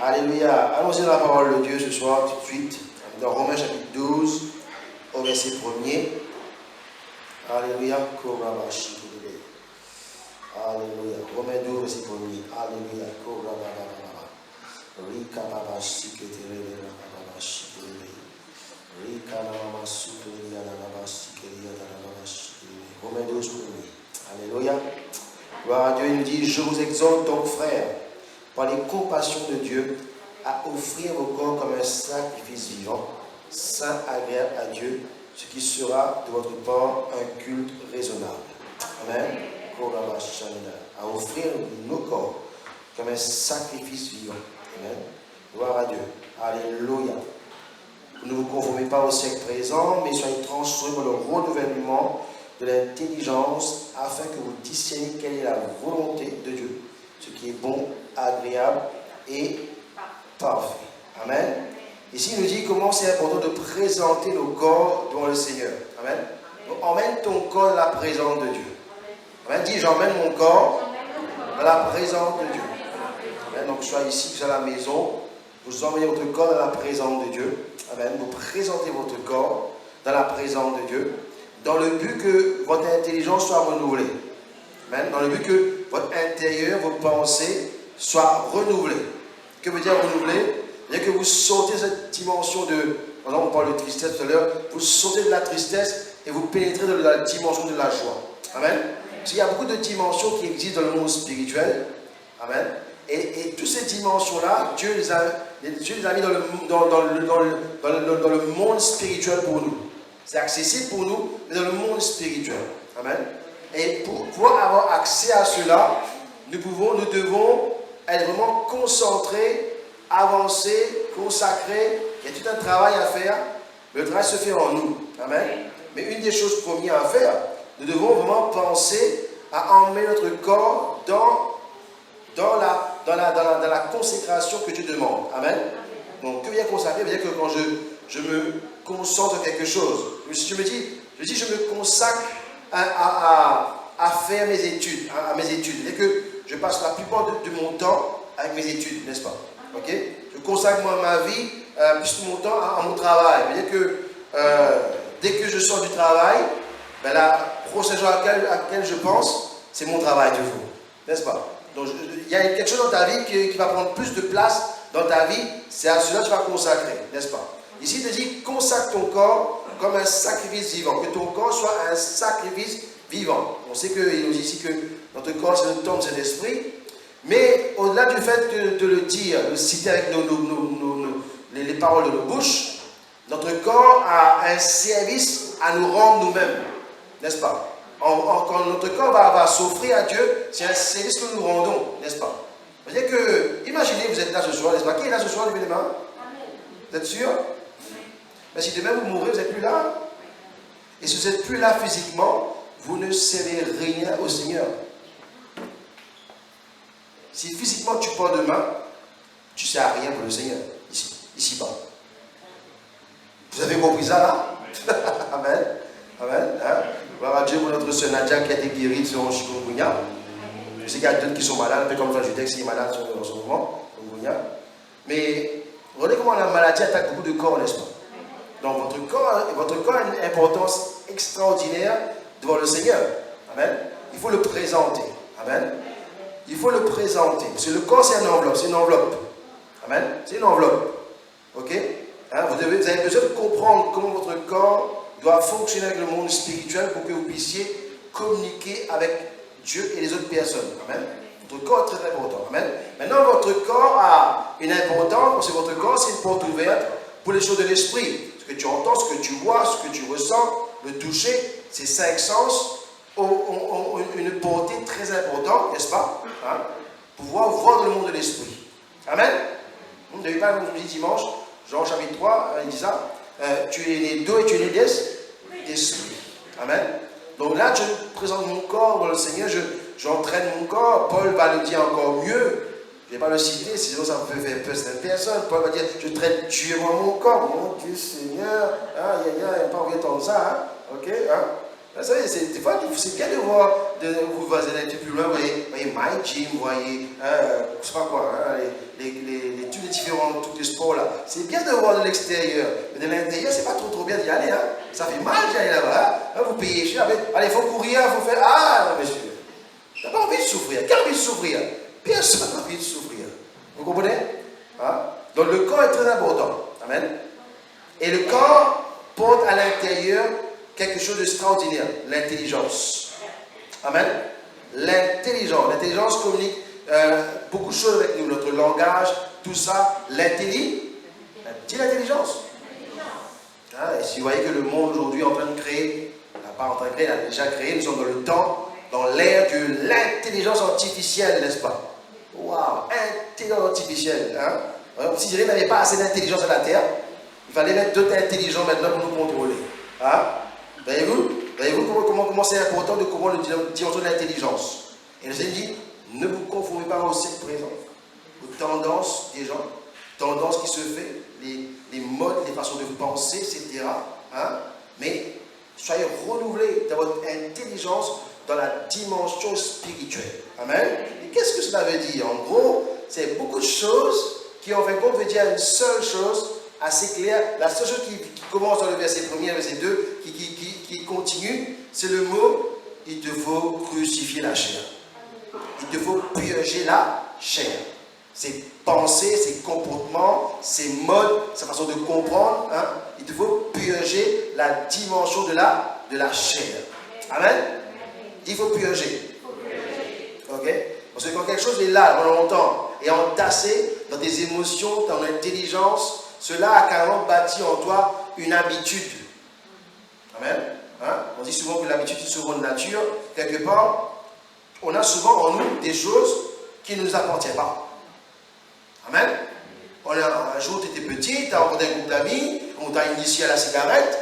Alléluia. Allons-y dans la parole de Dieu ce soir, tout de suite. Dans Romains chapitre 12, au verset 1er. Alléluia. Alléluia. Romains 12, verset 1er. Alléluia. Romains 12, 1er. Alléluia. Gloire à Dieu, il nous dit: je vous exhorte donc, frères, par les compassions de Dieu, à offrir vos corps comme un sacrifice vivant, saint, agréable à Dieu, ce qui sera de votre part un culte raisonnable. Amen. À offrir nos corps comme un sacrifice vivant. Amen. Gloire à Dieu. Alléluia. Ne vous conformez pas au siècle présent, mais soyez transformés par le renouvellement de l'intelligence, afin que vous discerniez quelle est la volonté de Dieu, ce qui est bon, agréable et parfait. Amen. Ici, il nous dit comment c'est important de présenter nos corps devant le Seigneur. Amen. Donc, emmène ton corps dans la présence de Dieu. Amen. Dis: j'emmène mon corps dans la présence de Dieu. Amen. Donc, soit ici, soit à la maison, vous emmenez votre corps dans la présence de Dieu. Amen. Vous présentez votre corps dans la présence de Dieu, dans le but que votre intelligence soit renouvelée. Amen. Dans le but que votre intérieur, vos pensées soient renouvelées. Que veut dire renouveler? C'est-à-dire que vous sortez de cette dimension de... Par exemple, on parle de tristesse tout à l'heure. Vous sortez de la tristesse et vous pénétrez dans la dimension de la joie. Amen. Parce qu'il y a beaucoup de dimensions qui existent dans le monde spirituel. Amen. Et toutes ces dimensions-là, Dieu les a mis dans le monde spirituel pour nous. C'est accessible pour nous, mais dans le monde spirituel. Amen. Et pour pouvoir avoir accès à cela, nous devons être vraiment concentrés, avancés, consacrés. Il y a tout un travail à faire, mais le travail se fait en nous. Amen. Mais une des choses premières à faire, nous devons vraiment penser à emmener notre corps dans la consécration que Dieu demande. Amen. Donc, que veut dire consacrer? Ça veut dire que quand je me concentre sur quelque chose, je me consacre à faire mes études, à mes études. C'est-à-dire que je passe la plupart de mon temps avec mes études, n'est-ce pas? Ok? Je consacre ma vie, plus de mon temps à mon travail. C'est-à-dire que dès que je sors du travail, ben, la prochaine chose à laquelle je pense, c'est mon travail toujours, n'est-ce pas? Donc il y a quelque chose dans ta vie qui va prendre plus de place dans ta vie, c'est à cela que tu vas consacrer, n'est-ce pas? Ici, il te dit: consacre ton corps comme un sacrifice vivant, que ton corps soit un sacrifice vivant. On sait qu'il nous dit ici que notre corps, c'est le temple de l'esprit, mais au-delà du fait de le dire, de le citer avec les paroles de nos bouches, notre corps a un service à nous rendre nous-mêmes, n'est-ce pas? Quand notre corps va s'offrir à Dieu, c'est un service que nous rendons, n'est-ce pas? C'est-à-dire que, imaginez, vous êtes là ce soir, n'est-ce pas? Qui est là ce soir, levez les mains? Vous êtes sûr? Mais si demain vous mourrez, vous n'êtes plus là. Et si vous n'êtes plus là physiquement, vous ne servez rien au Seigneur. Si physiquement tu pars demain, tu ne sers à rien pour le Seigneur, ici-bas. Vous avez compris ça là? Amen. Amen. Hein? Gloire à Dieu pour notre soeur Nadia qui a été guérie de son chikungunya. Je sais qu'il y a d'autres qui sont malades, un peu comme Franjudex qui est malade en ce moment, chikungunya. Mais regardez comment la maladie attaque beaucoup de corps, n'est-ce pas? Donc votre corps a une importance extraordinaire devant le Seigneur. Amen. Il faut le présenter. Amen. Il faut le présenter. Parce que le corps, c'est une enveloppe. C'est une enveloppe. Amen. C'est une enveloppe. Ok? Hein? Vous avez besoin de comprendre comment votre corps doit fonctionner avec le monde spirituel pour que vous puissiez communiquer avec Dieu et les autres personnes. Amen. Votre corps est très important. Amen. Maintenant, votre corps a une importance parce que votre corps, c'est une porte ouverte pour les choses de l'esprit. Ce que tu entends, ce que tu vois, ce que tu ressens, le toucher, ces 5 sens ont une portée très importante, n'est-ce pas? Hein? Pouvoir voir dans le monde de l'esprit. Amen. Vous n'avez pas dit dimanche, Jean chapitre 3, il dit ça. Tu es né d'eau et tu es né d'esprit. Amen. Donc là, je présente mon corps dans le Seigneur, j'entraîne mon corps. Paul va le dire encore mieux. Je ne vais pas le citer, sinon ça peut faire peur à certaines personnes. Paul va dire: je traite Dieu dans mon corps. Mon Dieu Seigneur, il n'y a pas envie d'entendre ça. Hein? Ok, hein? Vous savez, des fois, c'est bien de voir vous voyez un petit peu plus loin, vous voyez My Gym, vous voyez, je sais pas quoi, hein, tous les différents trucs de sport là. C'est bien de voir de l'extérieur, mais de l'intérieur, c'est pas trop bien d'y aller. Hein. Ça fait mal d'y aller là-bas. Hein. Vous payez cher, allez, il faut courir, il faut faire. Ah, non, monsieur. Tu n'as pas envie de souffrir. Qui a envie de souffrir? Personne n'a envie de souffrir. Vous comprenez? Hein? Donc le corps est très important. Amen. Et le corps porte à l'intérieur quelque chose d'extraordinaire, l'intelligence. Amen. L'intelligence. L'intelligence communique beaucoup de choses avec nous, notre langage, tout ça. L'intelligence. Dis l'intelligence. Hein? Et si vous voyez que le monde aujourd'hui est en train de créer, n'a pas en train de créer, il a déjà créé, nous sommes dans le temps, dans l'ère de l'intelligence artificielle, n'est-ce pas? Waouh, intelligence artificielle. Hein? Si Dieu n'avait pas assez d'intelligence à la terre, il fallait mettre d'autres intelligents maintenant pour nous contrôler. Hein? Voyez-vous comment c'est important de comprendre le dimension de l'intelligence. Et le Seigneur dit, ne vous conformez pas au siècle présent, aux tendances des gens, tendances qui se font, les modes, les façons de penser, etc. Hein? Mais soyez renouvelés dans votre intelligence dans la dimension spirituelle. Amen. Et qu'est-ce que cela veut dire? En gros, c'est beaucoup de choses qui, en fin de compte, veut dire une seule chose assez claire. La seule chose qui commence dans le verset 1er, verset 2, qui continue, c'est le mot « il te faut crucifier la chair ». Il te faut purger la chair. Ses pensées, ses comportements, ses modes, sa façon de comprendre. Hein? Il te faut purger la dimension de la chair. Amen. Il faut purger. Ok? Parce que quand quelque chose est là pendant longtemps et entassé dans des émotions, dans l'intelligence, cela a carrément bâti en toi une habitude. Amen. Hein? On dit souvent que l'habitude est souvent de nature. Quelque part, on a souvent en nous des choses qui ne nous appartiennent pas. Amen. Un jour, tu étais petit, tu as rencontré un groupe d'amis, on t'a initié à la cigarette,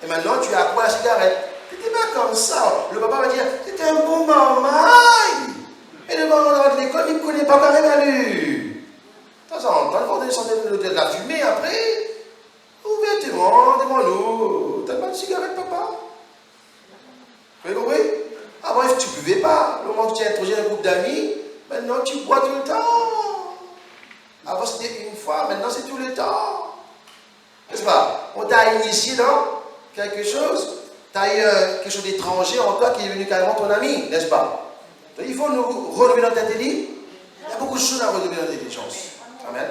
et maintenant tu as quoi la cigarette? Tu n'étais pas comme ça. Le papa va dire, c'était un bon maman. Et le maman de l'école, il ne connaît pas carrément lu. De temps en temps, on descendait de la fumée après. Ouvertement, devant nous. Tu n'as pas de cigarette, papa? Vous avez compris? Avant, tu ne buvais pas. Le moment où tu as introduit un groupe d'amis, maintenant tu bois tout le temps. Avant, c'était une fois, maintenant c'est tout le temps. N'est-ce pas? On t'a initié dans quelque chose. Tu as eu quelque chose d'étranger en toi qui est devenu carrément ton ami, n'est-ce pas? Donc, il faut nous renouveler notre intelligence. Il y a beaucoup de choses à renouveler dans notre intelligence. Amen.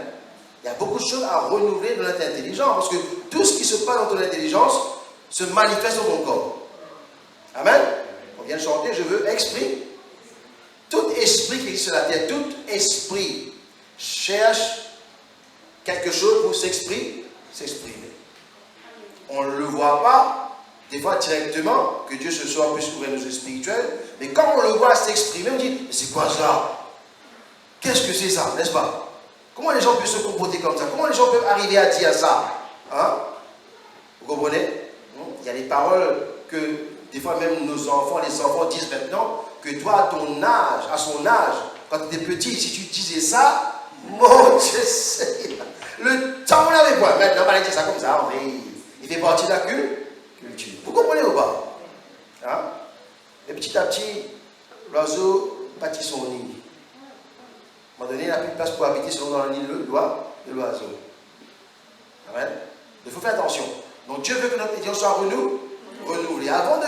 Il y a beaucoup de choses à renouveler dans notre intelligence. Parce que tout ce qui se passe dans ton intelligence se manifeste dans ton corps. Amen. On vient de chanter, je veux esprit. Tout esprit qui existe sur la terre, tout esprit cherche quelque chose pour s'exprimer. On ne le voit pas, des fois directement, que Dieu se soit plus ouvert nos yeux spirituels, mais quand on le voit s'exprimer, on dit, mais c'est quoi ça? Qu'est-ce que c'est ça, n'est-ce pas? Comment les gens peuvent se comporter comme ça? Comment les gens peuvent arriver à dire ça? Hein? Vous comprenez? Il y a des paroles que, des fois même nos enfants, les enfants disent maintenant, que toi, à son âge, quand tu étais petit, si tu disais ça, mon Dieu, le temps on l'avait pas. Maintenant, on va dire ça comme ça, mais il fait partie de la culture. Vous comprenez ou pas? Hein? Et petit à petit, l'oiseau bâtit son nid. À un moment donné, il n'a plus de place pour habiter selon dans le nid de l'oiseau. Amen. Il faut faire attention. Donc Dieu veut que notre intelligence soit renouvelée. Avant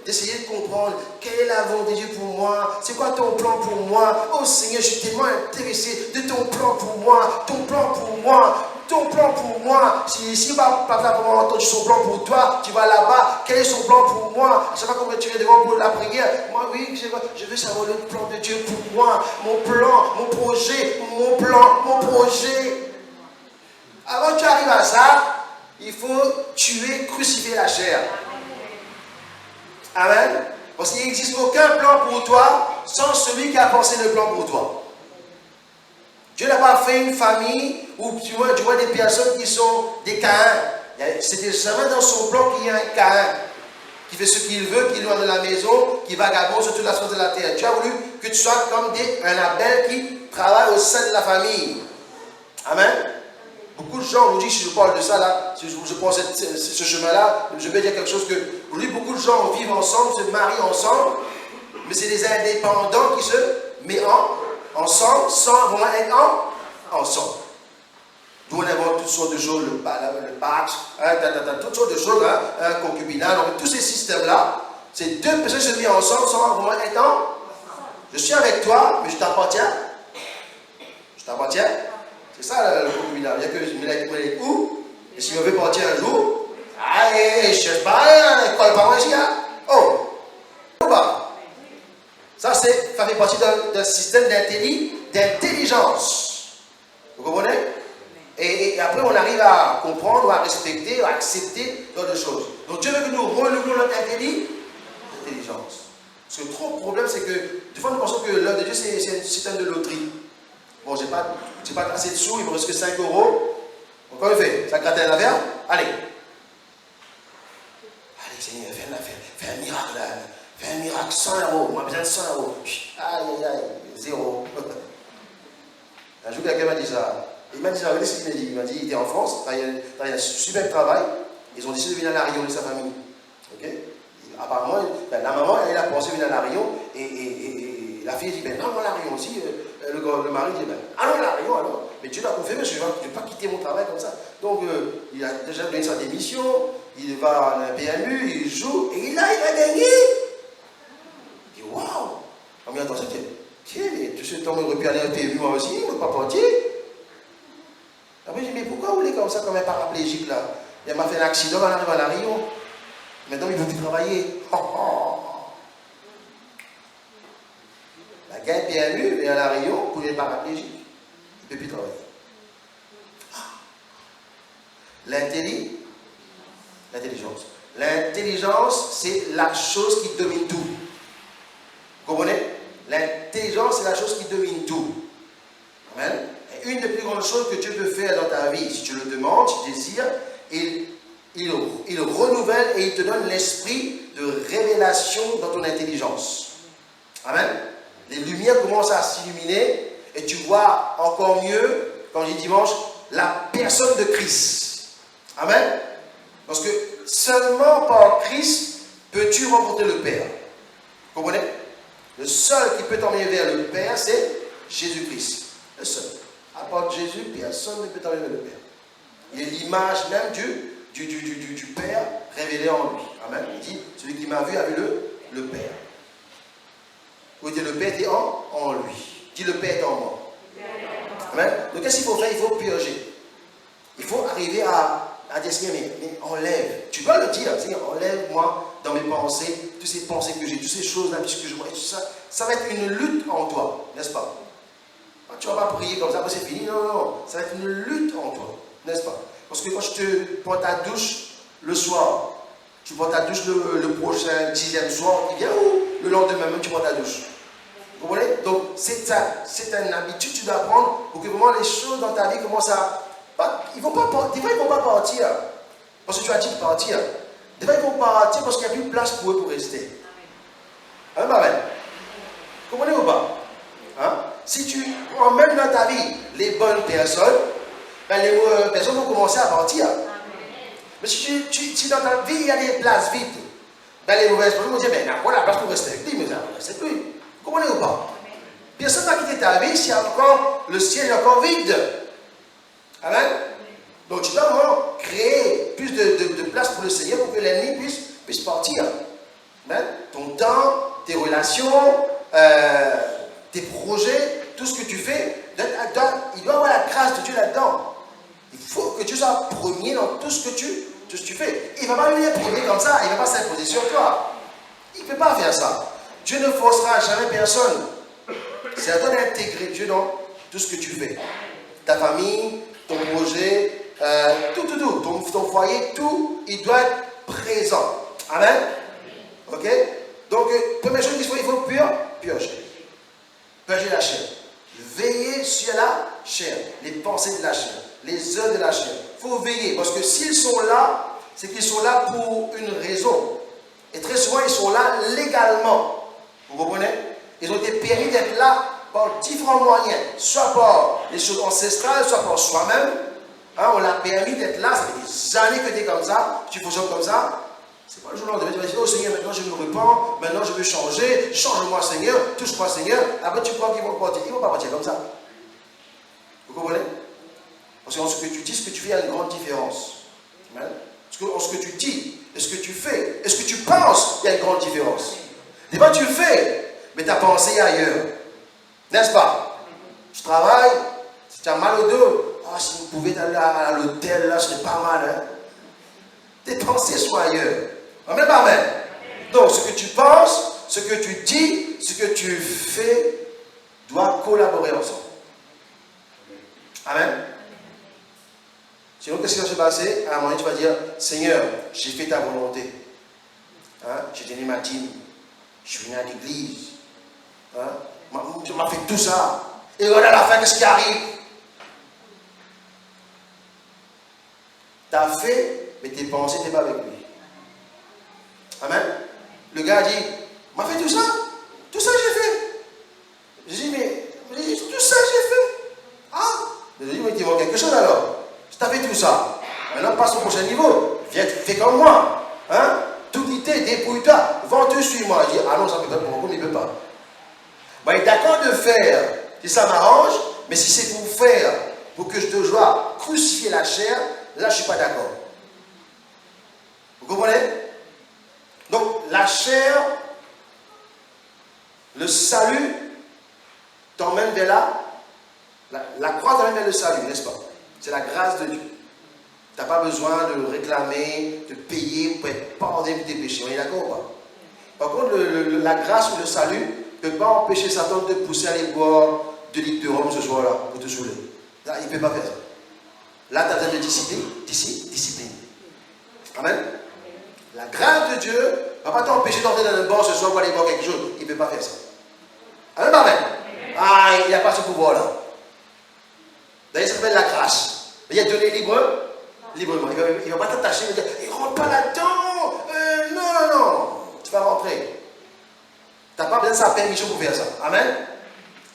d'essayer de comprendre quelle est la volonté de Dieu pour moi, c'est quoi ton plan pour moi. Oh Seigneur, je suis tellement intéressé de ton plan pour moi, ton plan pour moi, ton plan pour moi. Si pas vraiment entendre son plan pour toi, tu vas là-bas, quel est son plan pour moi? Je ne sais pas comment tu es devant pour la prière. Moi, oui, je veux savoir le plan de Dieu pour moi, mon plan, mon projet, mon plan, mon projet. Avant que tu arrives à ça, il faut tuer, crucifier la chair. Amen. Parce qu'il n'existe aucun plan pour toi sans celui qui a pensé le plan pour toi. Dieu n'a pas fait une famille où tu vois des personnes qui sont des Caïns. C'était jamais dans son plan qu'il y a un Caïn qui fait ce qu'il veut, qui est loin de la maison, qui vagabonde sur toute la surface de la terre. Dieu a voulu que tu sois comme un Abel qui travaille au sein de la famille. Amen. Beaucoup de gens aujourd'hui, si je parle de ça là, si je prends ce chemin-là, je vais dire quelque chose que aujourd'hui beaucoup de gens vivent ensemble, se marient ensemble, mais c'est des indépendants qui se mettent ensemble sans vraiment être ensemble. D'où on invente toutes sortes de choses, le patch, toutes sortes de choses, concubinage, donc tous ces systèmes-là, c'est deux personnes qui se mettent ensemble sans vraiment être ensemble. Je suis avec toi, mais je t'appartiens. Je t'appartiens. C'est ça le concubinage. Il y a que je me lève où, et si on veut partir un jour, je ne cherche pas, quoi, pas moi ici, oh! Ça fait partie d'un système d'intelligence. Vous comprenez? Et après, on arrive à comprendre, à respecter, à accepter d'autres choses. Donc Dieu veut que nous renouvelons notre intelligence. Parce que trop de problème, c'est que des fois, nous pensons que l'œuvre de Dieu, c'est un système de loterie. Bon, j'ai pas assez de sous, il me reste que 5 euros. Donc, comment il fait? Ça gratte un affaire? Allez. Allez, Seigneur, fais un miracle là. Fais un miracle, 100 euros. Moi, besoin de 100 euros. Aïe, aïe, aïe, 0. Un jour, quelqu'un m'a dit ça. Il m'a dit ça, regardez ce qu'il m'a dit. Il m'a dit, il était en France, il a un super travail. Ils ont décidé de venir à La Réunion de sa famille. Ok? Apparemment, la maman, elle a pensé venir à La Réunion. Et la fille dit, ben non, La Réunion aussi. Le mari dit, ben, allons à La Réunion alors. Mais Dieu l'a confirmé, je ne vais pas quitter mon travail comme ça. Donc, il a déjà donné sa démission. Il va à la PMU, il joue. Et là, il a gagné. Il dit, waouh! On m'a dit, attends, tiens, mais tu sais, on aurait pu aller à la PMU moi aussi, on ne pas partir. Après, je dis, mais pourquoi vous voulez comme ça, comme un paraplégique là? Il m'a fait un accident, on arrive à La Réunion. Maintenant, il ne veut plus travailler. La gagne PMU, et à La Réunion, pour les paraplégiques, il ne peut plus travailler. L'intelligence. L'intelligence, c'est la chose qui domine tout. Vous comprenez? L'intelligence, c'est la chose qui domine tout. Amen. Et une des plus grandes choses que Dieu peut faire dans ta vie, si tu le demandes, si tu désires, il renouvelle et il te donne l'esprit de révélation dans ton intelligence. Amen. Les lumières commencent à s'illuminer et tu vois encore mieux, quand je dis dimanche, la personne de Christ. Amen. Parce que seulement par Christ peux-tu rencontrer le Père. Vous comprenez? Le seul qui peut t'emmener vers le Père, c'est Jésus-Christ. Le seul. À part Jésus, personne ne peut t'emmener vers le Père. Il est l'image même du Père révélé en lui. Amen. Il dit, celui qui m'a vu a vu le Père. Vous dites, le Père est en lui. Dis, le Père est en moi. Amen. Donc qu'est-ce qu'il faut faire? Il faut purger. Il faut arriver à dire, Seigneur, mais enlève. Tu dois le dire, Seigneur, enlève-moi dans mes pensées, toutes ces pensées que j'ai, toutes ces choses là, puisque je vois, et tout ça. Ça va être une lutte en toi, n'est-ce pas? Tu ne vas pas prier comme ça, après c'est fini. Non. Ça va être une lutte en toi, n'est-ce pas? Parce que quand je te prends ta douche le soir, tu prends ta douche le prochain 10e soir, il vient où? Le lendemain même, tu prends ta douche. Vous comprenez? Donc, c'est une habitude que tu dois prendre pour que vraiment les choses dans ta vie commencent à... Des fois, ils ne vont pas partir. Parce que tu as dit de partir. Des fois, ils vont partir parce qu'il n'y a plus de place pour eux pour rester. Amen, amen. Vous comprenez ou pas? Hein? Si tu emmènes dans ta vie les bonnes personnes, ben les mauvaises personnes vont commencer à partir. Mais si dans ta vie il y a des places vides, ben les mauvaises personnes vont dire, ben il y a la place pour rester avec lui, mais ça reste avec lui. Vous comprenez ou pas? Personne n'a quitté ta vie si encore le ciel est encore vide. Amen. Donc tu dois vraiment créer plus de place pour le Seigneur pour que l'ennemi puisse partir. Amen. Ton temps, tes relations, tes projets, tout ce que tu fais, il doit y avoir la grâce de Dieu là-dedans. Il faut que tu sois premier dans tout ce que tu fais. Il ne va pas venir premier comme ça, il ne va pas s'imposer sur toi. Il ne peut pas faire ça. Dieu ne forcera jamais personne. C'est à toi d'intégrer Dieu dans tout ce que tu fais. Ta famille, ton projet, tout, ton foyer, tout, il doit être présent. Amen. Ok? Donc, première chose qu'il faut, il faut purger. Purger la chair. Veiller sur la chair. Les pensées de la chair. Les œuvres de la chair. Il faut veiller. Parce que s'ils sont là, c'est qu'ils sont là pour une raison. Et très souvent, ils sont là légalement. Vous comprenez? Ils ont été permis d'être là par différents moyens. Soit par les choses ancestrales, soit par soi-même. Hein, on l'a permis d'être là. Ça fait des années que tu es comme ça. Tu fonctionnes comme ça. C'est pas le jour où tu vas dire, oh Seigneur, maintenant je me repens, maintenant je veux changer, change-moi Seigneur, touche-moi Seigneur. Après tu crois qu'ils vont partir. Ils ne vont pas partir comme ça. Vous comprenez? Parce que en ce que tu dis, ce que tu fais, il y a une grande différence. Amen. En ce que tu dis, et ce que tu fais, et ce que tu penses, il y a une grande différence. Des fois tu le fais, mais ta pensée est ailleurs. N'est-ce pas? Tu travailles, si tu as mal au dos, ah, si vous pouvez aller à l'hôtel, là, ce serait pas mal. Hein? Tes pensées sont ailleurs. Amen, amen. Donc, ce que tu penses, ce que tu dis, ce que tu fais, doit collaborer ensemble. Amen. Sinon, qu'est-ce qui va se passer? À un moment, tu vas dire, Seigneur, j'ai fait ta volonté. Hein? J'ai donné ma dîme. Je suis venu à l'église. Hein? Tu m'as fait tout ça. Et regarde à la fin, qu'est-ce qui arrive? Tu as fait, mais tes pensées n'étaient pas avec lui. Amen. Le gars a dit, m'a fait tout ça j'ai fait. J'ai dit, mais tout ça j'ai fait. Ah, j'ai dit, mais il manque quelque chose alors. Tu as fait tout ça. Maintenant, passe au prochain niveau. Viens, fais comme moi. Hein? Toute idée, débrouille-toi. Vends-toi, suis-moi. Je dis, ah non, ça ne peut pas, pour moi, il ne peut pas. Bon, il est d'accord de faire, si ça m'arrange, mais si c'est pour faire, pour que je te dois crucifier la chair, là, je ne suis pas d'accord. Vous comprenez? Donc, la chair, le salut t'emmène vers là. La croix t'emmène vers le salut, n'est-ce pas? C'est la grâce de Dieu. Tu n'as pas besoin de réclamer, de payer pour être pardonné de tes péchés. On est d'accord ou pas? Par contre, la grâce ou le salut ne peut pas empêcher Satan de te pousser à aller boire 2 litres de rhum ce soir-là pour te saouler. Là, il ne peut pas faire ça. Là, tu as besoin de discipline. Amen. La grâce de Dieu ne va pas t'empêcher d'entrer dans le bar ce soir pour aller boire quelque chose. Il ne peut pas faire ça. Amen, amen. Ah, il n'y a pas ce pouvoir-là. D'ailleurs, ça s'appelle la grâce. Il a donné librement. Il ne va pas t'attacher, il va dire, il ne rentre pas là-dedans. Non. Tu vas rentrer. Tu n'as pas besoin de sa permission pour faire ça. Amen.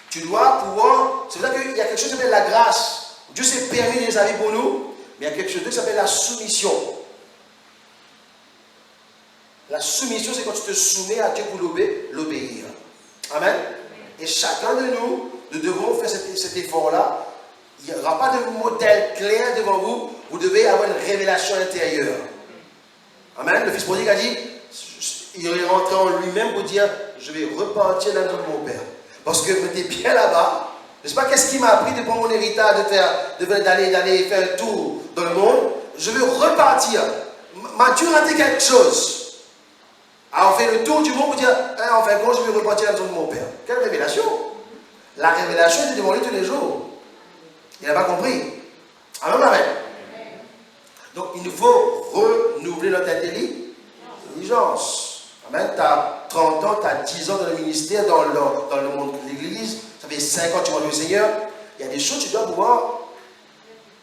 Tu dois pouvoir. C'est pour ça qu'il y a quelque chose qui s'appelle la grâce. Dieu s'est permis de les avoir pour nous, mais il y a quelque chose qui s'appelle la soumission. La soumission, c'est quand tu te soumets à Dieu pour l'obéir. Amen. Et chacun de nous devons faire cet effort-là. Il n'y aura pas de modèle clair devant vous. Vous devez avoir une révélation intérieure. Amen. Le fils prodigue a dit, il est rentré en lui-même pour dire, je vais repartir dans le nom de mon père. Parce que j'étais bien là-bas. Je ne sais pas qu'est-ce qui m'a appris de prendre mon héritage, d'aller faire un tour dans le monde. Je veux repartir. Mathieu raté quelque chose. Alors on fait le tour du monde pour dire, en fin de compte, je vais repartir dans le nom de mon père. Quelle révélation? La révélation était devant lui tous les jours. Il n'a pas compris. Amen, amen. Donc il nous faut renouveler notre intelligence. Amen. Tu as 30 ans, tu as 10 ans dans le ministère, dans le monde de l'église. Ça fait 5 ans que tu vois le Seigneur. Il y a des choses que tu dois pouvoir,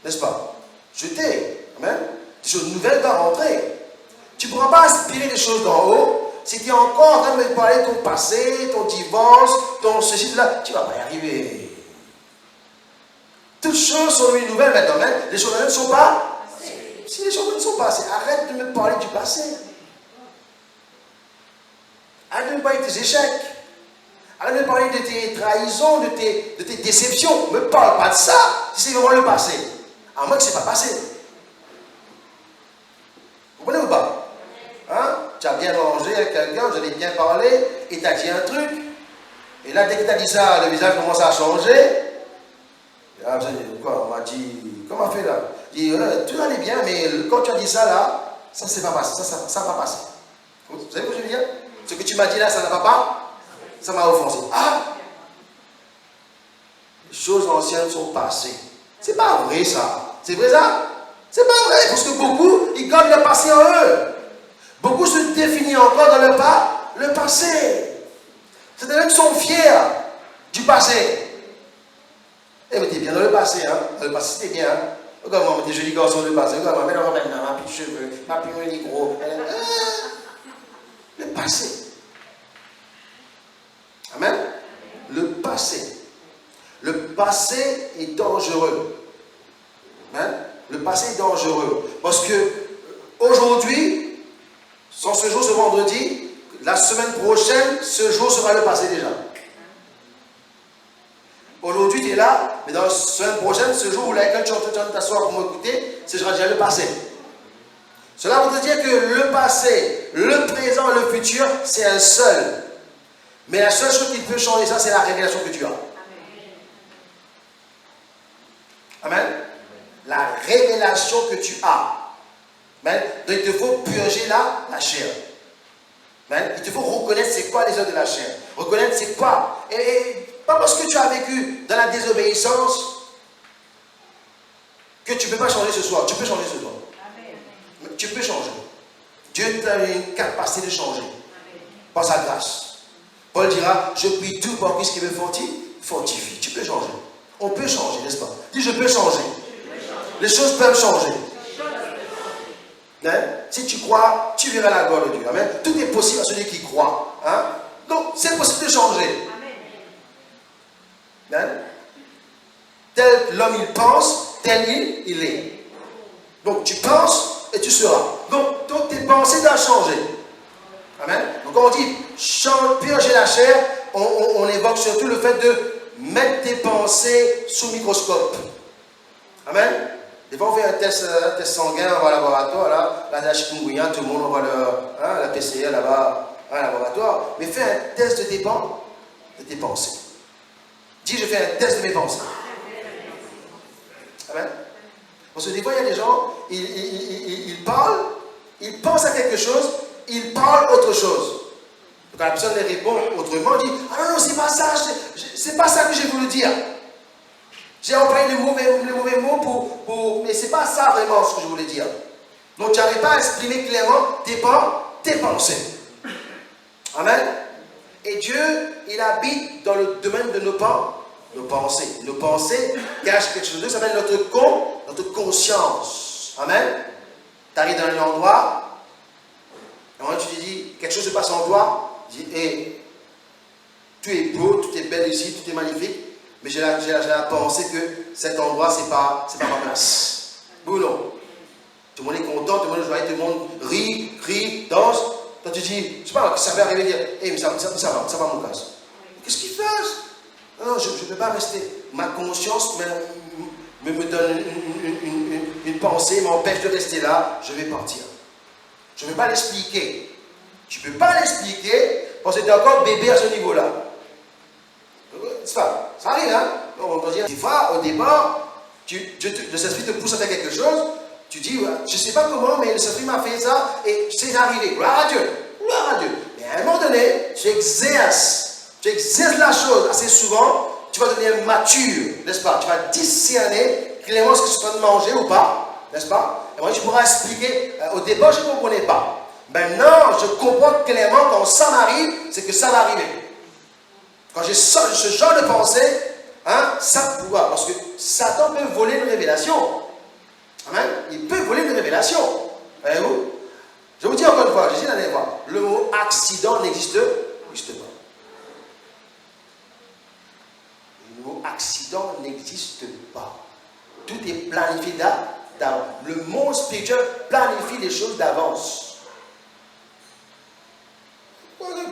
n'est-ce pas, jeter. Amen. Des choses nouvelles doivent rentrer. Tu ne pourras pas aspirer des choses d'en haut si tu es encore en train de me parler de ton passé, ton divorce, ton ceci, là. Tu ne vas pas y arriver. Toutes choses sont devenues nouvelles maintenant. Même. Les choses ne sont pas. Si les choses ne sont pas passées, arrête de me parler du passé. Arrête de me parler de tes échecs. Arrête de me parler de tes trahisons, de tes déceptions. Ne me parle pas de ça si c'est vraiment le passé. À moins que ce n'est pas passé. Vous comprenez ou pas? Hein? Tu as bien mangé avec quelqu'un, vous avez bien parlé, et tu as dit un truc. Et là, dès que tu as dit ça, le visage commence à changer. Ah, quoi, on m'a dit, comment on a fait là? Dit, tout allait bien, mais quand tu as dit ça là, ça ne s'est pas passé, ça n'a pas passé. Vous savez ce que je veux dire? Ce que tu m'as dit là, ça n'a pas, ça m'a offensé. Ah! Les choses anciennes sont passées. C'est pas vrai ça. C'est vrai ça? C'est pas vrai, parce que beaucoup, ils gardent le passé en eux. Beaucoup se définissent encore dans le passé. C'est-à-dire qu'ils sont fiers du passé. Eh, mais t'es bien dans le passé, hein. Dans le passé, c'était bien, hein. Regarde-moi, t'es joli garçon dans le passé. Regarde-moi, maintenant, ma petite cheveux, ma petite gros. Le passé. Amen. Le passé. Le passé est dangereux. Amen. Le passé est dangereux. Parce que aujourd'hui, Sans ce jour, ce vendredi, la semaine prochaine, ce jour sera le passé déjà. Aujourd'hui, tu es là, mais dans la semaine prochaine, ce jour où laquelle tu es en train de t'asseoir pour m'écouter, ce sera déjà le passé. Cela veut dire que le passé, le présent et le futur, c'est un seul. Mais la seule chose qui peut changer ça, c'est la révélation que tu as. Amen. La révélation que tu as. Amen. Donc il te faut purger la chair. Amen. Il te faut reconnaître c'est quoi les œuvres de la chair. Reconnaître c'est quoi. Et pas parce que tu as vécu dans la désobéissance que tu ne peux pas changer ce soir. Tu peux changer ce soir. Amen. Tu peux changer. Dieu t'a une capacité de changer. Amen. Par sa grâce. Paul dira, je prie tout pour Christ qui me fortifie. Tu peux changer. On peut changer, n'est-ce pas? Dis, je peux changer. Les choses peuvent changer. Hein? Si tu crois, tu verras la gloire de Dieu. Amen. Tout est possible à celui qui croit. Hein? Donc, c'est possible de changer. Hein? Tel l'homme il pense, tel il est. Donc, tu penses et tu seras. Donc tes pensées doivent changer. Amen. Donc, quand on dit purger la chair, on évoque surtout le fait de mettre tes pensées sous microscope. Amen. Des fois, on fait un test sanguin au laboratoire, là, la chikungunya, tout le monde, on voit la PCR là-bas, un laboratoire. Mais fais un test de tes pensées. Dis, je fais un test de mes pensées. Amen. Parce que des fois, il y a des gens, ils parlent, ils pensent à quelque chose, ils parlent autre chose. Donc, quand la personne les répond autrement, il dit, ah non, c'est pas ça, c'est pas ça que j'ai voulu dire. J'ai employé les mauvais mots mais ce n'est pas ça vraiment ce que je voulais dire. Donc tu n'arrives pas à exprimer clairement tes pensées. Amen. Et Dieu, il habite dans le domaine de nos pensées. Nos pensées cachent quelque chose de ça s'appelle notre conscience. Amen. Tu arrives dans un endroit, et moment tu te dis, quelque chose se passe en toi, tu dis, hey, tu es beau, tout est belle ici, tout est magnifique. Mais j'ai la pensée que cet endroit, ce n'est pas ma place. Oui ou non? Tout le monde est content, tout le monde est joyeux, tout le monde rit, crie, danse. Toi, tu dis, je ne sais pas, ça peut arriver de dire, hey, mais ça va mon casse. Qu'est-ce qu'il fait? Non, je ne peux pas rester. Ma conscience me donne une pensée, m'empêche de rester là, je vais partir. Je ne peux pas l'expliquer. Tu ne peux pas l'expliquer parce que tu es encore bébé à ce niveau-là. Ça arrive, hein? On va dire, des fois, au départ, le Saint-Esprit te pousse à faire quelque chose, tu dis, je ne sais pas comment, mais le Saint-Esprit m'a fait ça, et c'est arrivé. Gloire à Dieu. Gloire à Dieu. Mais à un moment donné, tu exerces la chose assez souvent, tu vas devenir mature, n'est-ce pas? Tu vas discerner clairement ce que tu es en train de manger ou pas, n'est-ce pas? Et moi, tu pourras expliquer, au départ, je ne comprenais pas. Maintenant, je comprends clairement quand ça m'arrive, c'est que ça va arriver. Quand j'ai ce genre de pensée, hein, ça pourra, parce que Satan peut voler une révélation. Amen. Il peut voler une révélation. Voyez-vous? Je vous dis encore une fois, je dis la dernière fois, le mot accident n'existe pas. Le mot accident n'existe pas. Tout est planifié d'avance. Le monde spirituel planifie les choses d'avance.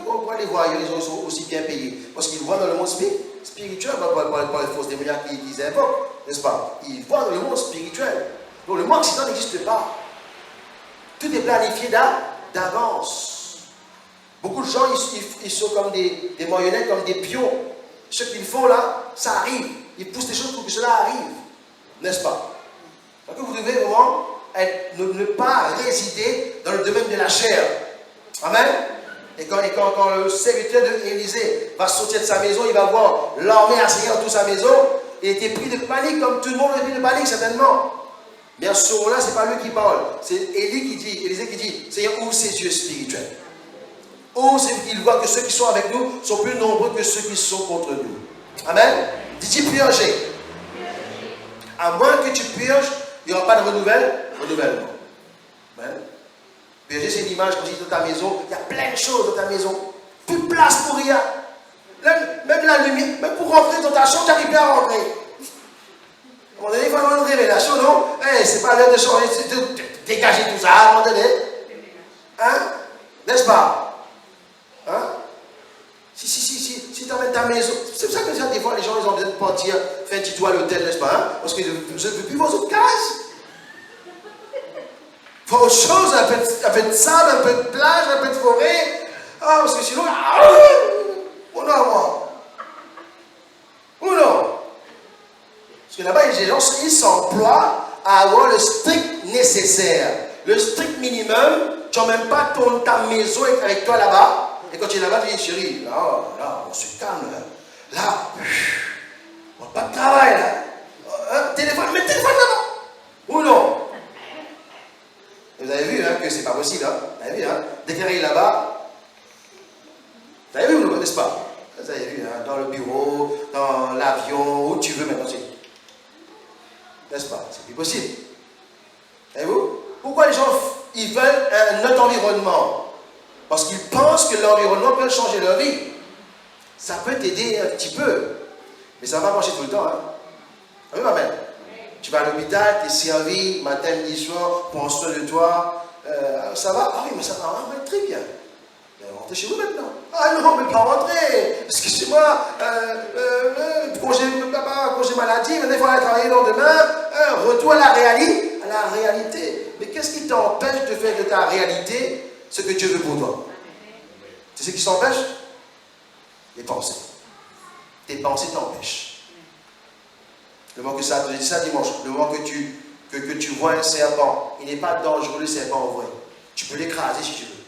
Pourquoi les voyants ils sont aussi bien payés? Parce qu'ils voient dans le monde spirituel, par les fausses témoignages qu'ils invoquent, n'est-ce pas? Ils voient dans le monde spirituel. Donc le mot accident n'existe pas. Tout est planifié d'avance. Beaucoup de gens, ils sont comme des marionnettes, comme des pions. Ce qu'ils font là, ça arrive. Ils poussent des choses pour que cela arrive. N'est-ce pas? Donc vous devez vraiment ne pas résider dans le domaine de la chair. Amen. Et quand le serviteur d'Élisée va sortir de sa maison, il va voir l'armée assaillir dans toute sa maison. Il était pris de panique, comme tout le monde est pris de panique, certainement. Mais à ce moment-là, ce n'est pas lui qui parle. C'est Élisée qui dit, Seigneur, ouvre ses yeux spirituels. Ouvre ses yeux, qu'il voit que ceux qui sont avec nous sont plus nombreux que ceux qui sont contre nous. Amen. Dis-tu purger. À moins que tu purges, il n'y aura pas de renouvellement. Amen. Purger, c'est une image quand tu dis dans ta maison, il y a plein de choses dans ta maison. Plus de place pour rien. Même la lumière, même pour rentrer dans ta chambre, tu n'arrives pas à rentrer. À un moment donné, il faut avoir une révélation, non? Hey, c'est pas l'heure de changer, de dégager tout ça, à un moment donné. Hein? N'est-ce pas? Hein? Si tu emmènes ta maison, c'est pour ça que des fois les gens ils ont besoin de partir faire un petit tour à l'hôtel, n'est-ce pas? Hein? Parce que je ne veux plus vos autres cases. Il faut autre chose, un peu de sable, un peu de plage, un peu de forêt. Ah, parce que sinon, oh non, moi. Ou non? Parce que là-bas, les gens ils s'emploient à avoir le strict nécessaire. Le strict minimum, tu n'as même pas ta maison avec toi là-bas. Et quand tu es là-bas, tu dis, chérie, là, on se calme. Là, on n'a pas de travail, là. Téléphone, mets le téléphone là-bas. Ou non? Vous avez vu que c'est pas possible. Hein? Vous avez vu, dès qu'il arrive là-bas, vous avez vu ou non, n'est-ce pas? Vous avez vu, dans le bureau, dans l'avion, où tu veux maintenant. N'est-ce pas? C'est plus possible. Voyez-vous? Pourquoi les gens ils veulent un autre environnement? Parce qu'ils pensent que l'environnement peut changer leur vie. Ça peut t'aider un petit peu. Mais ça ne va pas marcher tout le temps. Hein? Oui, maman. Tu vas à l'hôpital, tu es servi, matin, midi, soir, prends soin de toi. Ça va? Ah oui, mais ça va très bien. Mais rentrez chez vous maintenant. Ah non, mais pas rentrer. Excusez-moi, congé maladie, maintenant il faut aller travailler le lendemain. Retour à la réalité. Mais qu'est-ce qui t'empêche de faire de ta réalité ce que Dieu veut pour toi? C'est ce qui t'empêche? Les pensées. Tes pensées t'empêchent. Le moment que ça, je dis ça dimanche, le moment que tu vois un serpent, il n'est pas dangereux le serpent en vrai. Tu peux l'écraser si tu veux.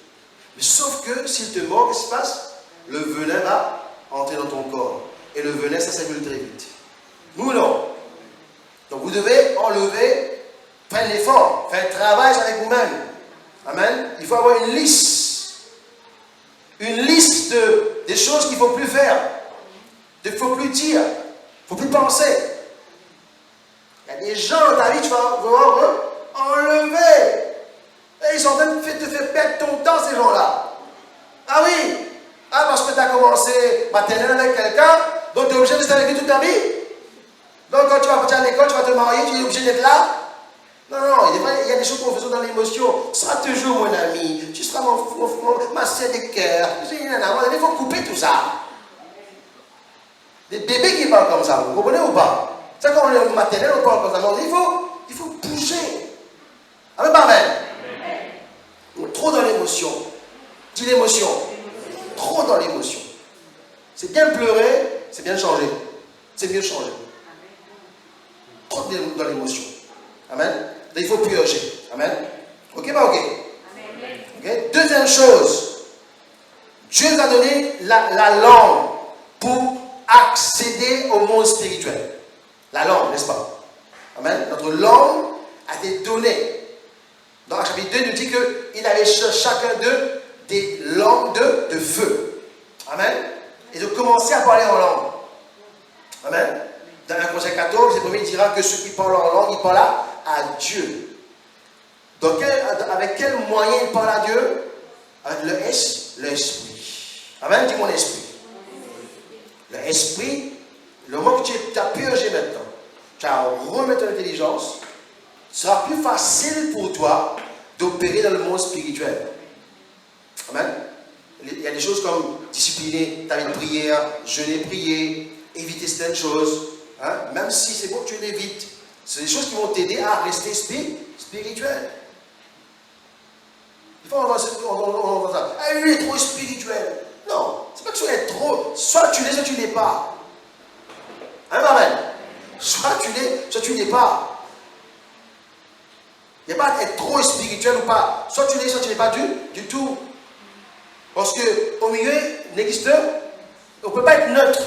Mais sauf que s'il te mord, qu'est-ce qui se passe? Le venin va entrer dans ton corps. Et le venin, ça circule très vite. Nous, non. Donc vous devez enlever, faire l'effort, faire le travail avec vous-même. Amen. Il faut avoir une liste. Une liste des choses qu'il ne faut plus faire. Il ne faut plus dire. Il ne faut plus penser. Il y a des gens dans ta vie, tu vas voir enlever. Et ils sont en train de te faire perdre ton temps, ces gens-là. Ah oui. Ah, parce que tu as commencé maternelle avec quelqu'un, donc tu es obligé de rester avec lui toute ta vie. Donc quand tu vas partir à l'école, tu vas te marier, tu es obligé d'être là. Non, il y a des choses qu'on fait dans l'émotion. Tu seras toujours mon ami, tu seras ma soeur de cœur. Il faut couper tout ça. Des bébés qui parlent comme ça, vous comprenez ou pas? C'est quand on est maternel, on parle comme ça. Il faut bouger. Amen, amen. Trop dans l'émotion. Dis l'émotion. Trop dans l'émotion. C'est bien pleurer, c'est bien changer. C'est mieux changer. Trop dans l'émotion. Amen. Donc, il faut purger. Amen. Ok, pas ok. Okay? Deuxième chose, Dieu nous a donné la langue pour accéder au monde spirituel. La langue, n'est-ce pas? Amen. Notre langue a été donnée. Dans le chapitre 2, il nous dit qu'il avait chacun d'eux des langues de feu. Amen. Et de commencer à parler en langue. Amen. Dans 1 Corinthiens 14, le premier dira que ceux qui parlent en langue, ils parlent à Dieu. Donc, avec quel moyen ils parlent à Dieu? Avec l'esprit. Amen. Dis mon esprit. L'esprit, le moment que tu as purgé maintenant, tu as remis ton intelligence, ce sera plus facile pour toi d'opérer dans le monde spirituel. Amen. Il y a des choses comme discipliner ta vie de prière, jeûner, prier, éviter certaines choses. Hein? Même si c'est bon que tu l'évites, c'est des choses qui vont t'aider à rester spirituel. Il faut entendre ça. Ah, lui est trop spirituel. Non, c'est pas que tu es trop. Soit tu l'es, soit tu ne l'es pas. Amen. Soit tu l'es, soit tu ne l'es pas. Il n'y a pas d'être trop spirituel ou pas. Soit tu l'es, soit tu n'es pas du tout. Parce qu'au milieu, n'existe, on ne peut pas être neutre.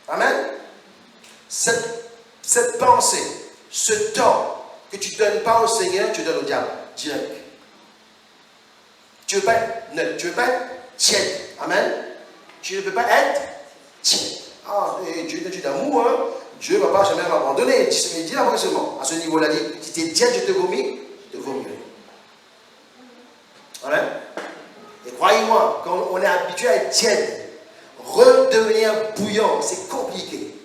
Amen. Cette pensée, ce temps que tu ne donnes pas au Seigneur, tu donnes au diable. Direct. Tu ne veux pas être neutre. Tu ne veux pas être tiède. Amen. Tu ne peux pas être tiède. Ah, Dieu est un Dieu d'amour, hein. Dieu ne va pas jamais m'abandonner. Il dit là seulement. À ce niveau-là, dit, si tu es tiède, je te vomis, je te vomirai. Amen. Et croyez-moi, quand on est habitué à être tiède, redevenir bouillant, c'est compliqué.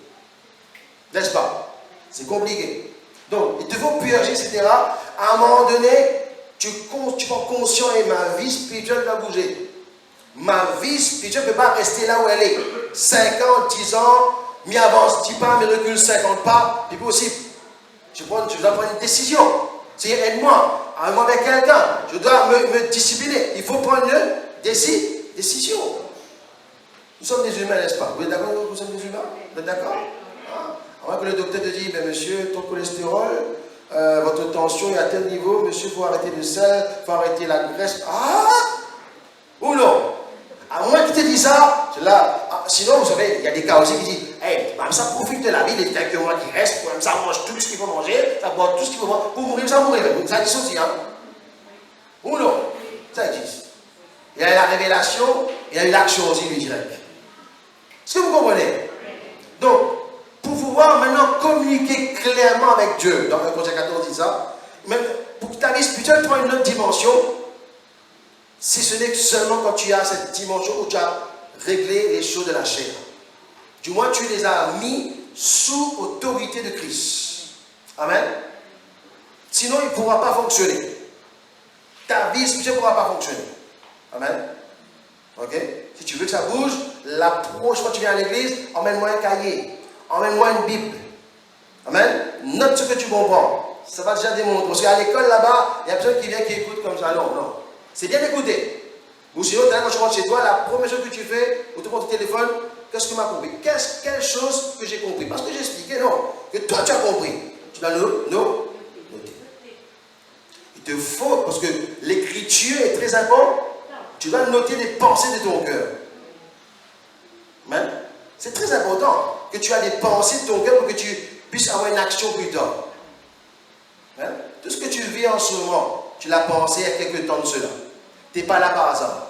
N'est-ce pas? C'est compliqué. Donc, il te faut purger, etc. À un moment donné, tu prends conscience et ma vie spirituelle va bouger. Ma vie spirituelle ne peut pas rester là où elle est. 5 ans, 10 ans, m'y avance 10 pas, m'y recule 50 pas, c'est possible. Je dois prendre une décision. C'est aide-moi, amène-moi avec quelqu'un. Je dois me discipliner. Il faut prendre une décision. Nous sommes des humains, n'est-ce pas? Vous êtes d'accord que nous sommes des humains? Vous êtes d'accord? Avant que le docteur te dise, monsieur, ton cholestérol, votre tension est à tel niveau, monsieur, il faut arrêter le sel, il faut arrêter la graisse. Ou non? À moins qu'il te dise ça, c'est là. Sinon, vous savez, il y a des cas aussi qui disent, hey, ça profite de la vie, les quelques mois qui restent, ça mange tout ce qu'il faut manger, ça boit tout ce qu'il faut manger, pour mourir, ça mourir. Ça existe aussi, hein? Ou non? Ça existe. Il y a eu la révélation, il y a eu l'action aussi, lui, direct. Est-ce que vous comprenez? Donc, pour pouvoir maintenant communiquer clairement avec Dieu, dans 1 Corinthiens 14 dit ça, mais pour que ta vie spirituelle prenne une autre dimension, si ce n'est que seulement quand tu as cette dimension où tu as réglé les choses de la chair. Du moins, tu les as mis sous autorité de Christ. Amen. Sinon, il ne pourra pas fonctionner. Ta vie spirituelle ne pourra pas fonctionner. Amen. Ok? Si tu veux que ça bouge, la prochaine fois que tu viens à l'église, emmène-moi un cahier. Emmène-moi une Bible. Amen. Note ce que tu comprends. Ça va déjà démontrer. Parce qu'à l'école là-bas, il y a personne qui vient qui écoute comme ça. Non, non. C'est bien d'écouter. Ou sinon, quand tu rentres chez toi, la première chose que tu fais, ou tu prends ton téléphone, qu'est-ce que tu m'as compris? Quelle chose que j'ai compris? Parce que j'ai expliqué, non. Que toi, tu as compris. Tu dois noter. Il te faut, parce que l'écriture est très importante, tu dois noter les pensées de ton cœur. Amen. C'est très important que tu aies des pensées de ton cœur pour que tu puisses avoir une action plus tard. Amen. Tout ce que tu vis en ce moment, tu l'as pensé il y a quelques temps de cela. Tu n'es pas là par hasard.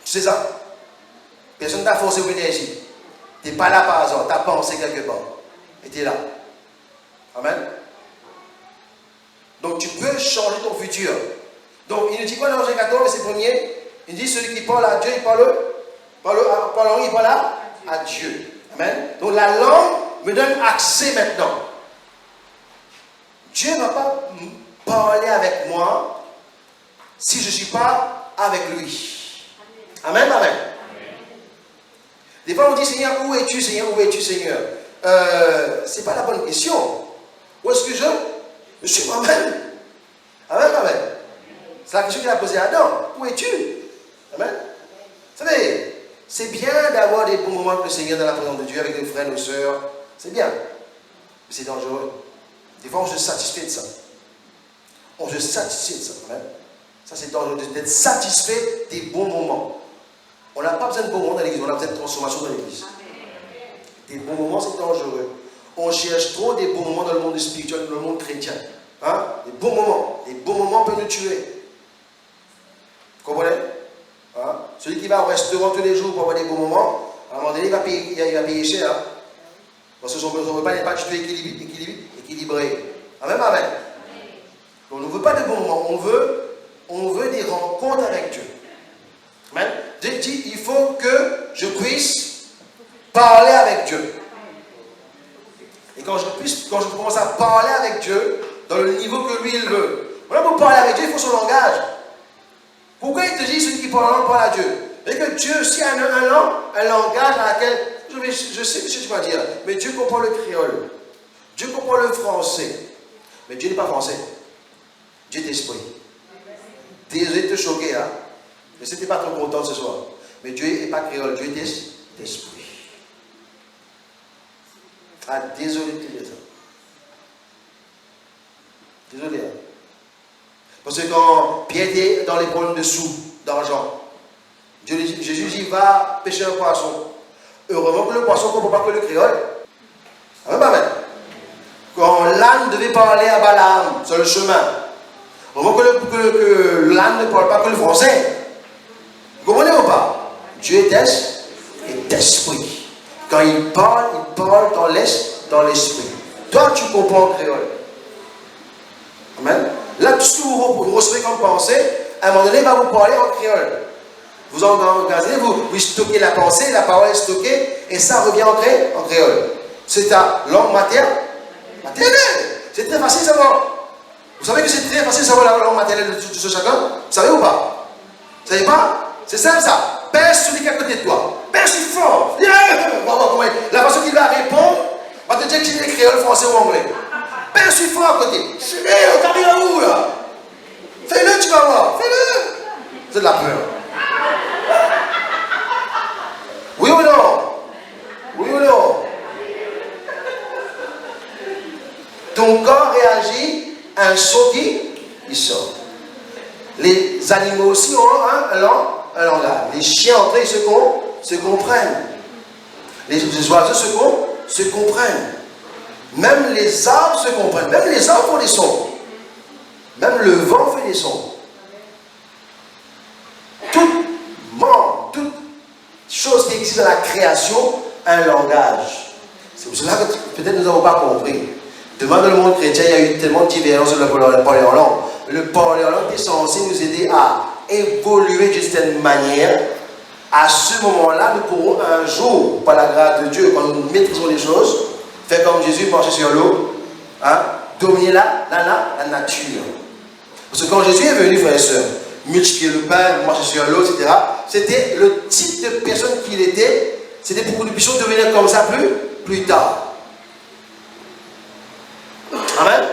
Tu sais ça? Personne ne t'a forcé pour venir ici. Tu n'es pas là par hasard. Tu as pensé quelque part. Et tu es là. Amen. Donc tu peux changer ton futur. Donc il nous dit quoi dans Jean 14, verset 1er? Il dit celui qui parle à Dieu, il parle à Dieu. Amen. Donc la langue me donne accès maintenant. Dieu ne va pas parler avec moi si je ne suis pas avec lui. Amen, amen. Des fois on dit Seigneur, où es-tu Seigneur, où es-tu Seigneur? Ce n'est pas la bonne question. Où est-ce que je suis moi-même? Amen, amen. C'est la question qu'il a posée à Adam. Où es-tu? Amen. Vous savez, c'est bien d'avoir des bons moments avec le Seigneur dans la présence de Dieu, avec nos frères, nos sœurs. C'est bien. Mais c'est dangereux. Des fois, on se satisfait de ça. On se satisfait de ça. Amen. Ça, c'est dangereux d'être satisfait des bons moments. On n'a pas besoin de bons moments dans l'église, on a besoin de transformation dans l'église. Des bons moments, c'est dangereux. On cherche trop des bons moments dans le monde spirituel, dans le monde chrétien. Hein? Des bons moments. Les bons moments peuvent nous tuer. Vous comprenez? Hein? Celui qui va au restaurant tous les jours pour avoir des bons moments, à un moment donné, il va payer cher. Hein? Parce que son repas n'est pas du tout équilibré. Amen, amen. Donc, on ne veut pas de bons moments. On veut des rencontres avec Dieu. Amen. Dieu dit, il faut que je puisse parler avec Dieu. Et quand je commence à parler avec Dieu, dans le niveau que lui, il veut. Voilà, pour parler avec Dieu, il faut son langage. Pourquoi il te dit, celui qui parle à Dieu? Et que Dieu, s'il y a un langage dans lequel, je sais ce que tu vas dire, mais Dieu comprend le créole. Dieu comprend le français. Mais Dieu n'est pas français. Dieu est esprit. Désolé de te choquer, hein. Mais si tu n'es pas trop content ce soir. Mais Dieu n'est pas créole, Dieu est esprit. Ah, désolé de te dire ça. Désolé. Hein. Parce que quand Pierre était dans les problèmes de sous, d'argent, Jésus dit, va pêcher un poisson. Heureusement que le poisson ne comprend pas que le créole. Amen, amen. Quand l'âne devait parler à Balaam sur le chemin, heureusement que l'âne ne parle pas que le français. Vous comprenez ou pas? Dieu est esprit. Quand il parle dans l'esprit. Toi, tu comprends le créole. Amen. Là, tout ce que vous recevez comme pensée, à un moment donné, il va vous parler en créole. Vous engagez, vous stockez la pensée, la parole est stockée, et ça revient en créole. C'est ta langue maternelle. C'est très facile, ça va. Vous savez que c'est très facile de savoir la langue maternelle de tout chacun? Vous savez ou pas? Vous savez pas? C'est simple ça. Père, celui qui est à côté de toi. Père, je suis fort. La façon qu'il va répondre, va te dire que c'est créole, français ou anglais. Père, je suis fort à côté. Chérie, t'arrives à où là? Fais-le, tu vas voir. Fais-le. C'est de la peur. Oui ou non? Oui ou non? Ton corps réagit à un son qui sort. Les animaux aussi ont un langage. Les chiens entre eux se comprennent. Les oiseaux se comprennent. Même les arbres se comprennent. Même les arbres font des sons. Même le vent fait des sons. Toute chose qui existe dans la création a un langage. C'est pour cela que peut-être nous n'avons pas compris. Devant le monde chrétien, il y a eu tellement de différences sur le parler en langue. Le parler en langue est censé nous aider à évoluer d'une certaine manière. À ce moment-là, nous pourrons un jour, par la grâce de Dieu, quand nous maîtrisons les choses, faire comme Jésus, marcher sur l'eau, dominer la nature. Parce que quand Jésus est venu, frères et sœurs, multiplier le pain, marcher sur l'eau, etc., c'était le type de personne qu'il était. C'était pour que nous puissions devenir comme ça plus tard. Amen.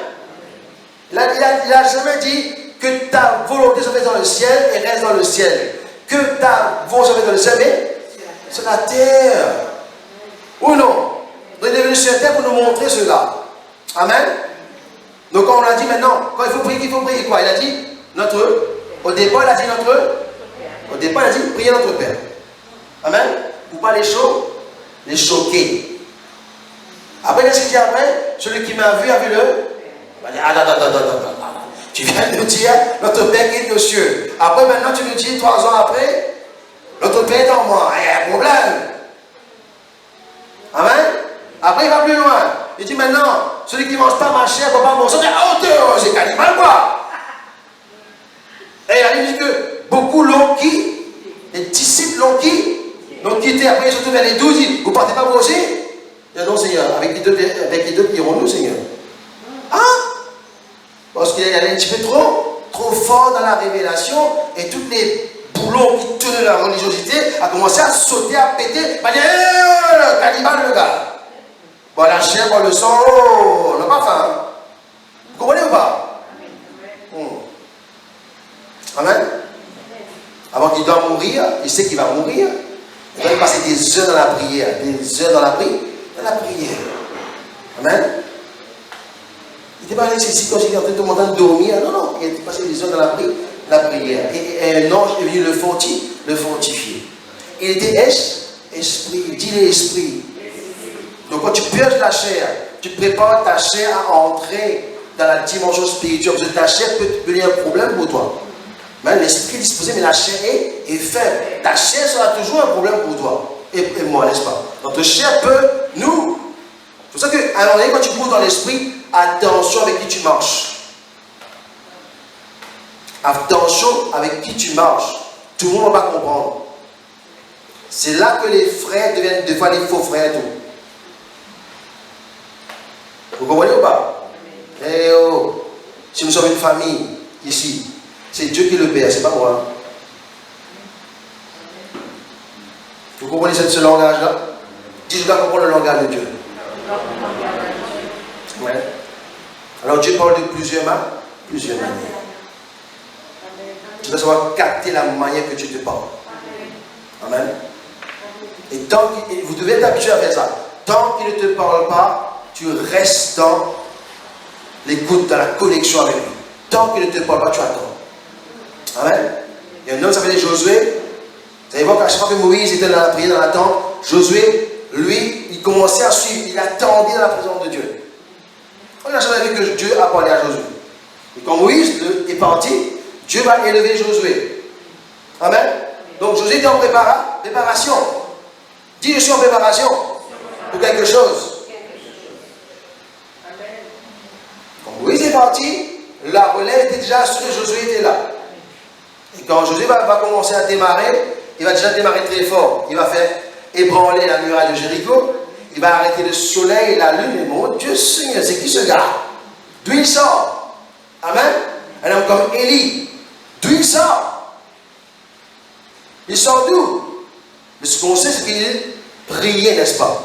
Il n'a jamais dit que ta volonté se fait dans le ciel et reste dans le ciel. Que ta volonté se fait dans le ciel, mais sur la terre. Ou non? Donc il est venu sur la terre pour nous montrer cela. Amen. Donc quand on a dit maintenant, quand il faut prier quoi? Il a dit au départ, il a dit priez notre Père. Amen. Ou pas les choquer. Après, qu'est-ce qu'il dit après? Celui qui m'a vu a vu le. Il va dire, attends. Tu viens de nous dire, notre Père qui est aux cieux. Après, maintenant, tu nous dis, 3 ans après, notre Père est en moi. Il y a un problème. Amen. Après, il va plus loin. Il dit maintenant, celui qui ne mange pas ma chair ne peut pas manger à hauteur. C'est cannibale, quoi. Et il a dit que beaucoup l'ont qui? Les disciples l'ont qui? L'ont quitté. Après, ils sont tous vers les 12. Ils disent, vous ne partez pas vous aussi? Il dit, non, Seigneur, avec les deux prierons-nous, Seigneur. Parce qu'il allait un petit peu trop fort dans la révélation et tous les boulons qui tenaient la religiosité a commencé à sauter, à péter. Il m'a dit, cannibale le gars. Bon, la chair, bon, le sang, on n'a pas faim. Vous comprenez ou pas? Amen. Avant qu'il doit mourir, il sait qu'il va mourir. Il va passer des heures dans la prière. Des heures dans la prière. Amen. Il n'était pas allé ici quand il était en train de dormir. Non. Il était passé des heures dans la prière. Et un ange est venu le fortifier. Il était esprit. Dis-le esprit. Donc quand tu purges la chair, tu prépares ta chair à entrer dans la dimension spirituelle. Parce que ta chair peut devenir un problème pour toi. Mais l'esprit est disposé, mais la chair est faible. Ta chair sera toujours un problème pour toi. Et moi, n'est-ce pas? Notre chair peut nous. C'est pour ça qu'à un moment donné, quand tu bouges dans l'esprit, attention avec qui tu marches. Attention avec qui tu marches. Tout le monde va comprendre. C'est là que les frères deviennent des fois des faux frères. Tout. Vous comprenez ou pas? Eh oh, si nous sommes une famille ici, c'est Dieu qui est le Père, c'est pas moi. Vous comprenez ce langage-là? Dis, je dois comprendre le langage de Dieu. Ouais. Alors Dieu parle de plusieurs manières. Tu dois savoir capter la manière que Dieu te parle. Amen. Et vous devez être habitué à faire ça. Tant qu'il ne te parle pas, tu restes dans l'écoute, dans la connexion avec lui. Tant qu'il ne te parle pas, tu attends. Amen. Il y a un homme qui s'appelait Josué. Vous allez voir qu'à chaque fois que Moïse était dans la prière, dans la tente, Josué, lui, il commençait à suivre. Il attendait dans la présence de Dieu. On n'a jamais vu que Dieu a parlé à Josué. Et quand Moïse est parti, Dieu va élever Josué. Amen. Donc Josué était en préparation. Dis, je suis en préparation pour quelque chose. Quand Moïse est parti, la relève était déjà assurée, Josué était là. Et quand Josué va commencer à démarrer, il va déjà démarrer très fort. Il va faire ébranler la muraille de Jéricho. Il va arrêter le soleil et la lune. Et mon Dieu Seigneur, c'est qui ce gars? D'où il sort? Amen. Un homme comme Élie. D'où il sort? Il sort d'où? Mais ce qu'on sait, c'est qu'il priait, n'est-ce pas?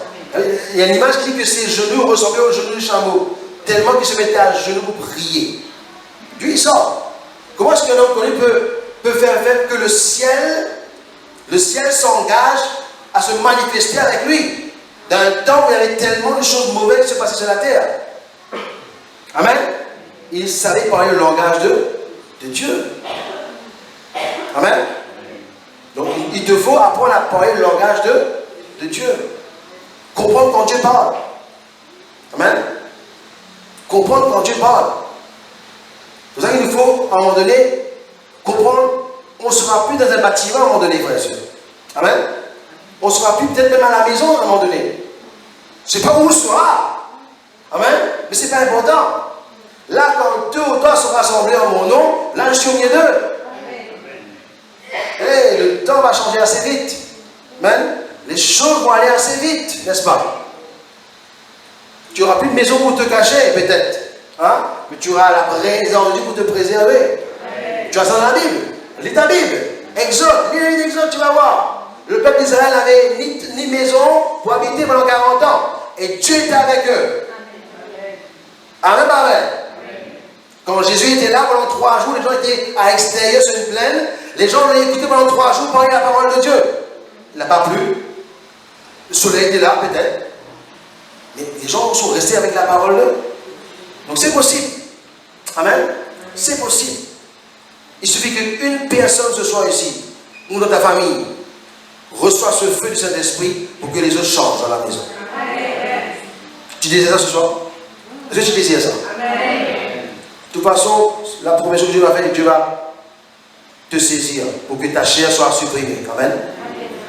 Il y a une image qui dit que ses genoux ressemblaient aux genoux du chameau, tellement qu'il se mettait à genoux pour prier. D'où il sort? Comment est-ce qu'un homme connu peut faire que le ciel s'engage à se manifester avec lui dans un temps où il y avait tellement de choses mauvaises qui se passaient sur la terre? Amen. Il savait parler le langage de Dieu. Amen. Donc il te faut apprendre à parler le langage de Dieu. Comprendre quand Dieu parle. Amen. Comprendre quand Dieu parle. C'est pour ça qu'il nous faut, à un moment donné, comprendre. On ne sera plus dans un bâtiment à un moment donné, frères et sœurs. Amen. On ne sera plus peut-être même à la maison à un moment donné. Je ne sais pas où on sera. Amen. Mais ce n'est pas important. Là, quand 2 ou 3 sont rassemblés en mon nom, là, je suis au milieu d'eux. Et le temps va changer assez vite. Amen. Les choses vont aller assez vite, n'est-ce pas? Tu n'auras plus de maison pour te cacher, peut-être. Hein? Mais tu auras la présence de Dieu pour te préserver. Amen. Tu as ça dans la Bible. Lis ta Bible. Exode. Lis l'Exode, tu vas voir. Le peuple d'Israël n'avait ni maison pour habiter pendant 40 ans. Et Dieu était avec eux. Amen. Amen. Amen. Quand Jésus était là pendant 3 jours, les gens étaient à l'extérieur sur une plaine. Les gens l'ont écouté pendant 3 jours parler la parole de Dieu. Il n'a pas plu. Le soleil était là, peut-être. Mais les gens sont restés avec la parole de Dieu. Donc c'est possible. Amen. C'est possible. Il suffit qu'une personne ce soir ici, ou dans ta famille, reçoit ce feu du Saint-Esprit pour que les autres changent dans la maison. Amen. Tu disais ça ce soir? Est-ce que tu disais ça? Amen. De toute façon, la promesse que Dieu va faire, Dieu va te saisir pour que ta chair soit supprimée. Amen.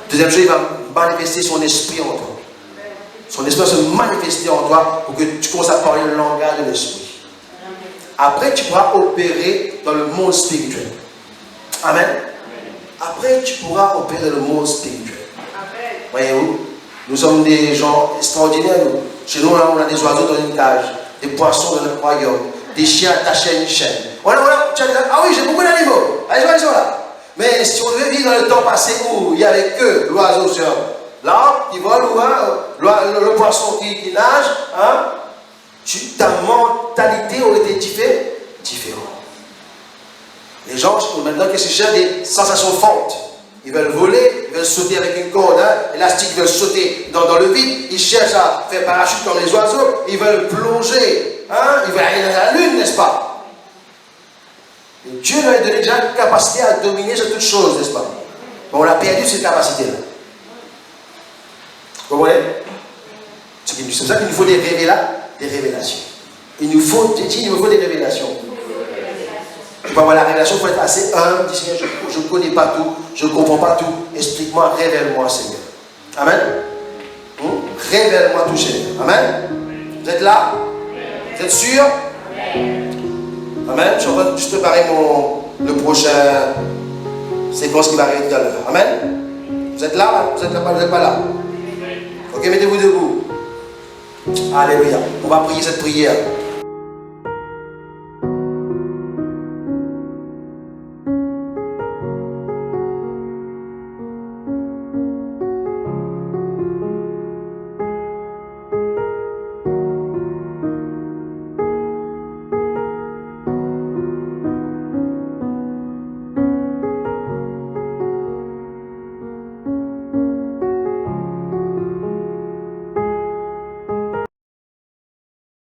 Deuxième chose, il va manifester son esprit en toi. Son esprit va se manifester en toi pour que tu commences à parler le langage de l'esprit. Après, tu pourras opérer dans le monde spirituel. Amen. Après, tu pourras opérer dans le monde spirituel. Voyez-vous, nous sommes des gens extraordinaires. Chez nous, on a des oiseaux dans une cage, des poissons dans notre royaume, des chiens attachés à une chaîne. Ah oui, j'ai beaucoup d'animaux. Allez, ils sont là. Mais si on devait vivre dans le temps passé où il y avait que l'oiseau sur l'arbre qui vole ou le poisson qui nage, hein, ta mentalité aurait été différente. Les gens, maintenant, qu'est-ce qu'ils cherchent? Des sensations fortes. Ils veulent voler, ils veulent sauter avec une corde élastique, ils veulent sauter dans le vide. Ils cherchent à faire parachute comme les oiseaux. Ils veulent plonger. Hein? Ils veulent aller dans la lune, n'est-ce pas? Et Dieu leur a donné déjà une capacité à dominer sur toutes choses, n'est-ce pas? Mais on a perdu cette capacité-là. Vous comprenez? C'est pour ça qu'il nous faut des révélations. Il nous faut des révélations. Pour avoir la révélation, il faut être assez humble. Seigneur, je ne connais pas tout, je ne comprends pas tout. Explique-moi, révèle-moi, Seigneur. Amen. Révèle-moi tout, Seigneur. Amen. Vous êtes là? Vous êtes sûr? Amen. Je suis en train de juste préparer le prochain séquence qui va arriver tout à l'heure. Amen. Vous êtes là? Vous êtes là? Vous n'êtes pas là? Ok, mettez-vous debout. Alléluia. On va prier cette prière.